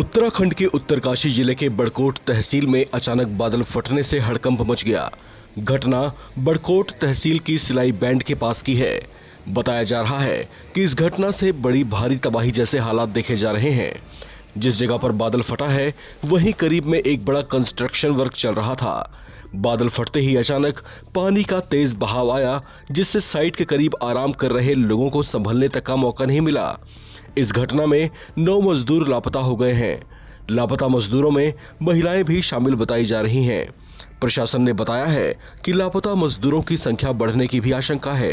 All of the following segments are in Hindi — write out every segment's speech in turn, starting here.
उत्तराखंड के उत्तरकाशी जिले के बड़कोट तहसील में अचानक बादल फटने से हड़कंप मच गया। घटना बड़कोट तहसील की सिलाई बैंड के पास की है। बताया जा रहा है कि इस घटना से बड़ी भारी तबाही जैसे हालात देखे जा रहे हैं। जिस जगह पर बादल फटा है वहीं करीब में एक बड़ा कंस्ट्रक्शन वर्क चल रहा था। बादल फटते ही अचानक पानी का तेज बहाव आया, जिससे साइट के करीब आराम कर रहे लोगों को संभलने तक का मौका नहीं मिला। इस घटना में 9 मजदूर लापता हो गए हैं। लापता मजदूरों में महिलाएं भी शामिल बताई जा रही हैं। प्रशासन ने बताया है कि लापता मजदूरों की संख्या बढ़ने की भी आशंका है।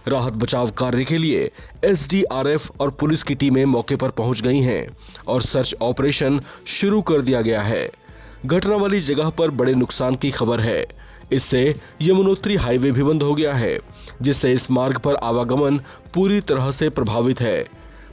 राहत बचाव कार्य के लिए एसडीआरएफ और पुलिस की टीमें मौके पर पहुंच गई हैं और सर्च ऑपरेशन शुरू कर दिया गया है। घटना वाली जगह पर बड़े नुकसान की खबर है। इससे यमुनोत्री हाईवे भी बंद हो गया है, जिससे इस मार्ग पर आवागमन पूरी तरह से प्रभावित है।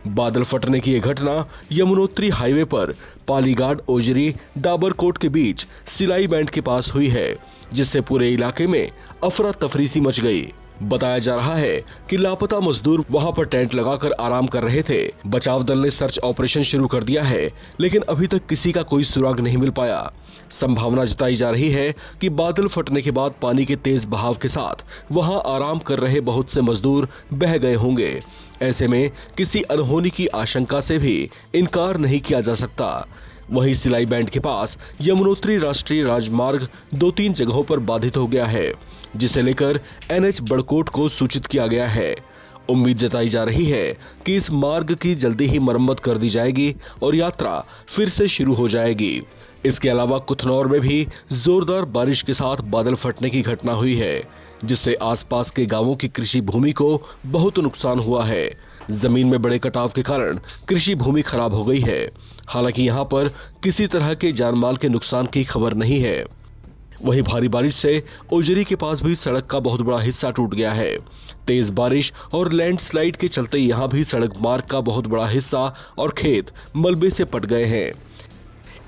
बादल फटने की यह घटना यमुनोत्री हाईवे पर पालीगाड ओजरी डाबरकोट के बीच सिलाई बैंड के पास हुई है, जिससे पूरे इलाके में अफरा तफरी सी मच गई। बताया जा रहा है कि लापता मजदूर वहां पर टेंट लगाकर आराम कर रहे थे। बचाव दल ने सर्च ऑपरेशन शुरू कर दिया है, लेकिन अभी तक किसी का कोई सुराग नहीं मिल पाया। संभावना जताई जा रही है कि बादल फटने के बाद पानी के तेज बहाव के साथ वहां आराम कर रहे बहुत से मजदूर बह गए होंगे। ऐसे में किसी अनहोनी की आशंका से भी इनकार नहीं किया जा सकता। वहीं सिलाई बैंड के पास यमुनोत्री राष्ट्रीय राजमार्ग 2-3 जगहों पर बाधित हो गया है, जिसे लेकर एनएच बड़कोट को सूचित किया गया है। उम्मीद जताई जा रही है कि इस मार्ग की जल्दी ही मरम्मत कर दी जाएगी और यात्रा फिर से शुरू हो जाएगी। इसके अलावा कुथनौर में भी जोरदार बारिश के साथ बादल फटने की घटना हुई है, जिससे आसपास के गांवों की कृषि भूमि को बहुत नुकसान हुआ है। जमीन में बड़े कटाव के कारण कृषि भूमि खराब हो गई है। हालांकि यहां पर किसी तरह के जानमाल के नुकसान की खबर नहीं है। वहीं भारी बारिश से ओजरी के पास भी सड़क का बहुत बड़ा हिस्सा टूट गया है। तेज बारिश और लैंडस्लाइड के चलते यहां भी सड़क मार्ग का बहुत बड़ा हिस्सा और खेत मलबे से पट गए हैं।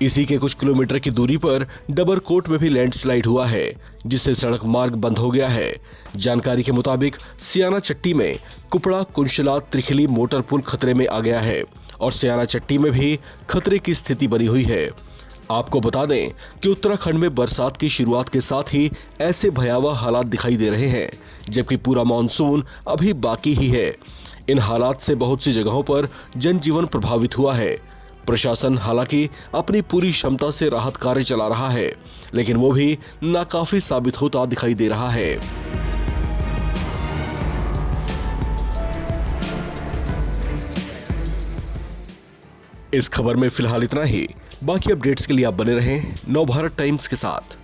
इसी के कुछ किलोमीटर की दूरी पर डबरकोट में भी लैंडस्लाइड हुआ है, जिससे सड़क मार्ग बंद हो गया है। जानकारी के मुताबिक सियाना चट्टी में कुपड़ा कुंशला त्रिखली मोटर पुल खतरे में आ गया है और सियाना चट्टी में भी खतरे की स्थिति बनी हुई है। आपको बता दें कि उत्तराखंड में बरसात की शुरुआत के साथ ही ऐसे भयावह हालात दिखाई दे रहे हैं, जबकि पूरा मानसून अभी बाकी ही है। इन हालात से बहुत सी जगहों पर जनजीवन प्रभावित हुआ है। प्रशासन हालांकि अपनी पूरी क्षमता से राहत कार्य चला रहा है, लेकिन वो भी नाकाफी साबित होता दिखाई दे रहा है। इस खबर में फिलहाल इतना ही। बाकी अपडेट्स के लिए आप बने रहें नवभारत टाइम्स के साथ।